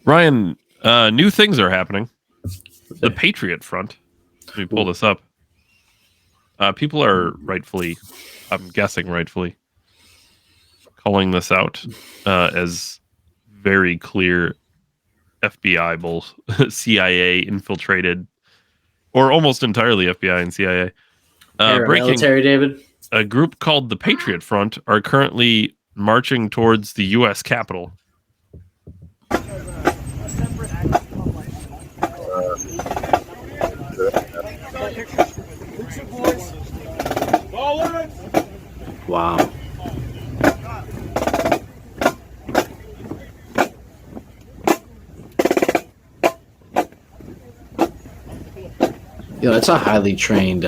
Ryan, new things are happening. The Patriot Front. Let me pull this up. People are rightfully, I'm guessing rightfully, calling this out as very clear FBI, both CIA infiltrated, or almost entirely FBI and CIA. Paramilitary, David. A group called the Patriot Front are currently marching towards the U.S. Capitol. Wow. Yo, it's a highly trained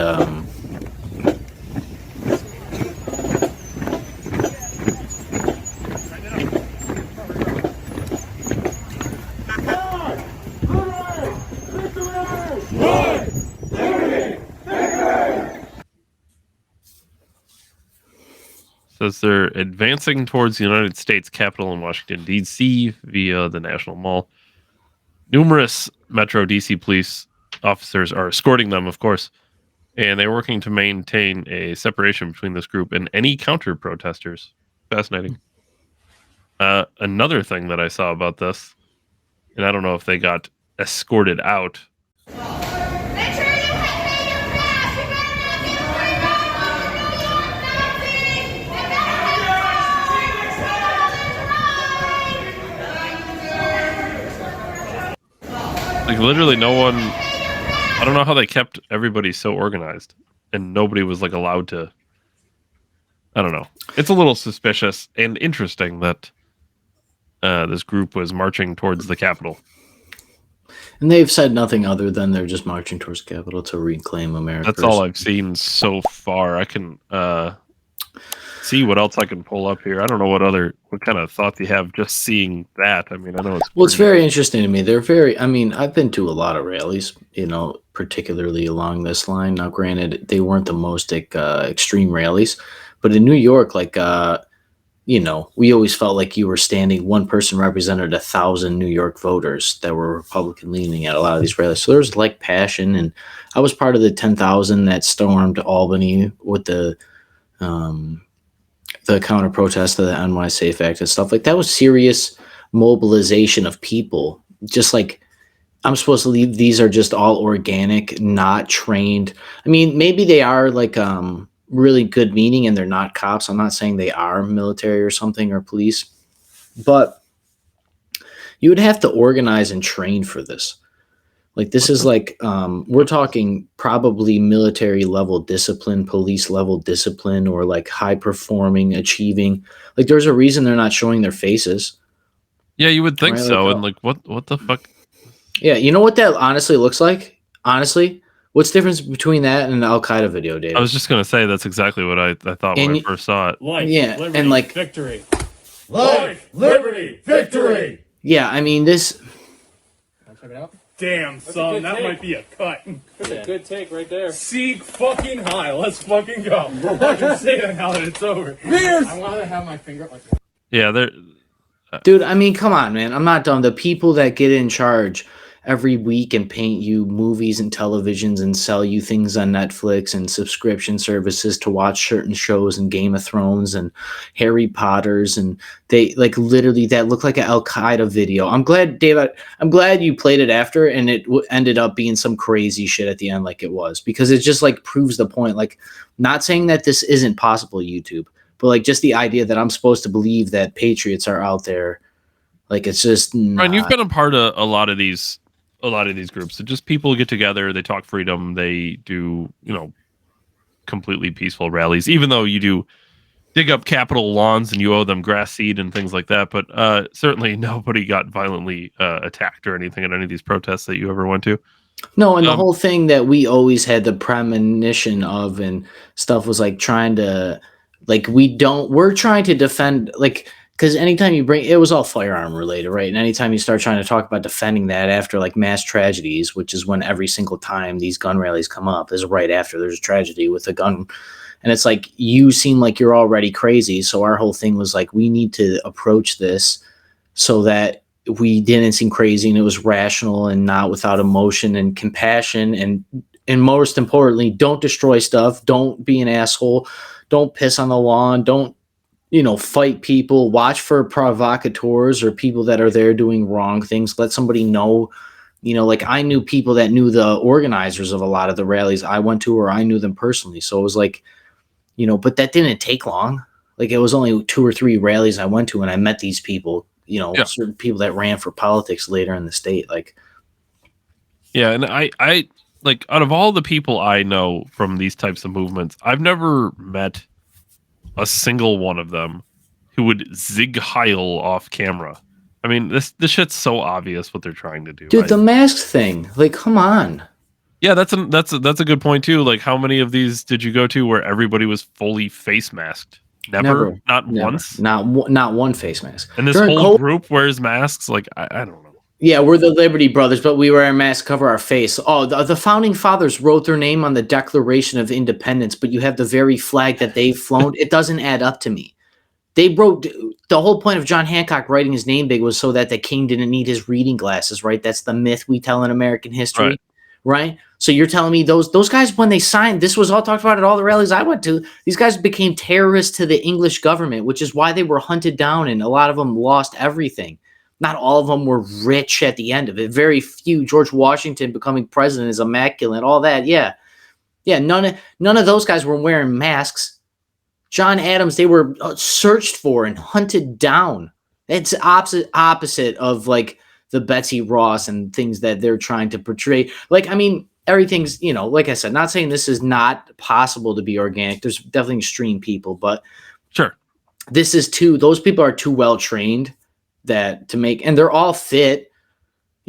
Says they're advancing towards the United States Capitol in Washington, D.C. via the National Mall. Numerous Metro D.C. police officers are escorting them, of course, and they're working to maintain a separation between this group and any counter-protesters. Fascinating. Another thing that I saw about this, and I don't know if they got escorted out. Like, literally no one, I don't know how they kept everybody so organized and nobody was like allowed to, I don't know. It's a little suspicious and interesting that this group was marching towards the Capitol. And they've said nothing other than they're just marching towards the Capitol to reclaim America. That's all I've seen so far. I can see what else I can pull up here. I don't know what kind of thoughts you have just seeing that. I mean, I know it's very interesting to me. They're very, I mean, I've been to a lot of rallies, particularly along this line. Now, granted, they weren't the most extreme rallies, but in New York, we always felt like you were standing, one person represented 1,000 New York voters that were Republican leaning at a lot of these rallies. So there's passion. And I was part of the 10,000 that stormed Albany with the counter protest of the NY Safe Act and stuff. Like, that was serious mobilization of people. Just like, I'm supposed to leave. These are just all organic, not trained. I mean, maybe they are really good meaning and they're not cops. I'm not saying they are military or something or police, but you would have to organize and train for this. Like, this is we're talking probably military level discipline, police level discipline, or high performing, achieving. Like, there's a reason they're not showing their faces. Yeah, you would think so. And what the fuck? Yeah, you know what that honestly looks like? Honestly, what's the difference between that and an Al Qaeda video, David? I was just gonna say that's exactly what I thought when I first saw it. Life, yeah, liberty, and victory. Life, liberty, victory. Yeah, I mean this. Check it out. Damn, son, that might be a cut. That's a good take right there. Sieg fucking high. Let's fucking go. I can say that now that it's over. I want to have my finger like that. Yeah, they're. Dude, I mean, come on, man. I'm not dumb. The people that get in charge every week and paint you movies and televisions and sell you things on Netflix and subscription services to watch certain shows and Game of Thrones and Harry Potters, and they literally that looked like an Al Qaeda video. I'm glad, David. I'm glad you played it after, and it ended up being some crazy shit at the end, like it was, because it just proves the point. Not saying that this isn't possible, YouTube, but just the idea that I'm supposed to believe that patriots are out there, it's just. Ryan, you've been a part of a lot of these groups. So just people get together, they talk freedom, they do, completely peaceful rallies, even though you do dig up Capitol lawns and you owe them grass seed and things like that. But certainly nobody got violently attacked or anything at any of these protests that you ever went to. No, and the whole thing that we always had the premonition of and stuff was trying to, we're trying to defend, because anytime you bring, it was all firearm related, right? And anytime you start trying to talk about defending that after mass tragedies, which is when every single time these gun rallies come up is right after there's a tragedy with a gun. And it's you seem like you're already crazy. So our whole thing was we need to approach this so that we didn't seem crazy and it was rational and not without emotion and compassion. And most importantly, don't destroy stuff. Don't be an asshole. Don't piss on the lawn. Don't, fight people. Watch for provocateurs or people that are there doing wrong things. Let somebody know, like I knew people that knew the organizers of a lot of the rallies I went to, or I knew them personally. So it was like, but that didn't take long. Like it was only 2 or 3 rallies I went to and I met these people, certain people that ran for politics later in the state. Like, yeah. And I like out of all the people I know from these types of movements, I've never met a single one of them who would zig heil off camera. I mean, this shit's so obvious what they're trying to do. Dude, the mask thing, like, come on. Yeah, that's a good point too. Like, how many of these did you go to where everybody was fully face masked? Never. Once. Not one face mask. And this whole group wears masks. Like, I don't know. Yeah, we're the Liberty Brothers, but we wear a mask, cover our face. Oh, the founding fathers wrote their name on the Declaration of Independence, but you have the very flag that they've flown. It doesn't add up to me. They wrote the whole point of John Hancock writing his name big was so that the king didn't need his reading glasses, right? That's the myth we tell in American history, right? So you're telling me those guys, when they signed, this was all talked about at all the rallies I went to. These guys became terrorists to the English government, which is why they were hunted down, and a lot of them lost everything. Not all of them were rich at the end of it. Very few. George Washington becoming president is immaculate. All that, yeah. None of those guys were wearing masks. John Adams, they were searched for and hunted down. It's opposite of like the Betsy Ross and things that they're trying to portray. Like, I mean, everything's, like I said, not saying this is not possible to be organic. There's definitely extreme people, but sure, this is those people are too well trained and they're all fit.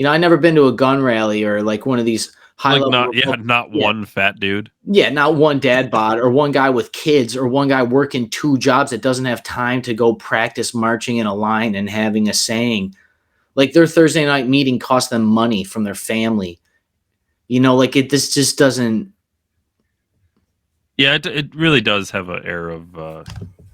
I never been to a gun rally or like one of these high level. Not one fat dude. Yeah, not one dad bod or one guy with kids or one guy working 2 jobs that doesn't have time to go practice marching in a line and having a saying. Like their Thursday night meeting cost them money from their family. This just doesn't. Yeah, it really does have an air of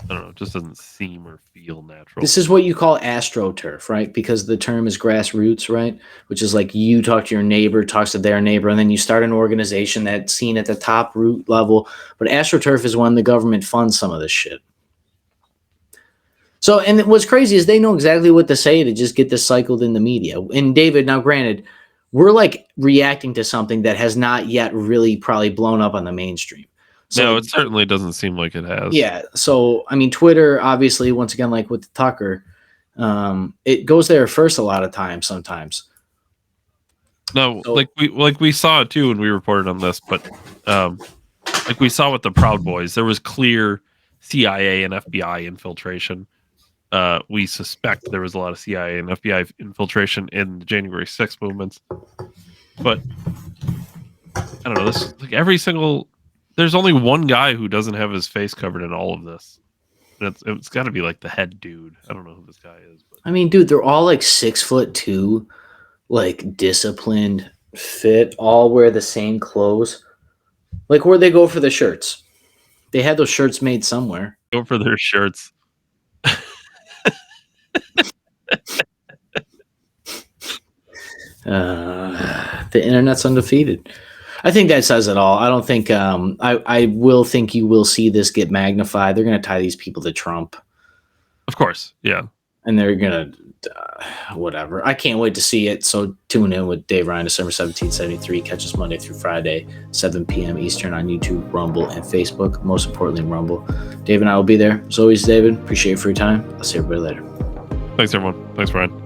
I don't know, it just doesn't seem or feel natural. This is what you call astroturf, right? Because the term is grassroots, right? Which is like you talk to your neighbor, talks to their neighbor, and then you start an organization that's seen at the top root level. But astroturf is when the government funds some of this shit. So, and what's crazy is they know exactly what to say to just get this cycled in the media. And David, now granted, we're like reacting to something that has not yet really probably blown up on the mainstream. So, no, it certainly doesn't seem like it has. Yeah. So, I mean, Twitter, obviously, once again, like with Tucker, it goes there first a lot of times sometimes. No, so, we saw it too when we reported on this, but like we saw with the Proud Boys, there was clear CIA and FBI infiltration. We suspect there was a lot of CIA and FBI infiltration in the January 6th movements. But I don't know, this like there's only one guy who doesn't have his face covered in all of this. And it's got to be like the head dude. I don't know who this guy is. But. I mean, dude, they're all like 6'2", like disciplined, fit, all wear the same clothes. Like where'd they go for the shirts? They had those shirts made somewhere. Go for their shirts. The internet's undefeated. I think that says it all. I don't think I will think you will see this get magnified. They're going to tie these people to Trump. Of course, yeah. And they're going to whatever. I can't wait to see it. So tune in with Dave Ryan, December 17th, 73. Catch us Monday through Friday, 7 p.m. Eastern on YouTube, Rumble, and Facebook. Most importantly, Rumble. Dave and I will be there. As always, David, appreciate you for your time. I'll see everybody later. Thanks, everyone. Thanks, Brian.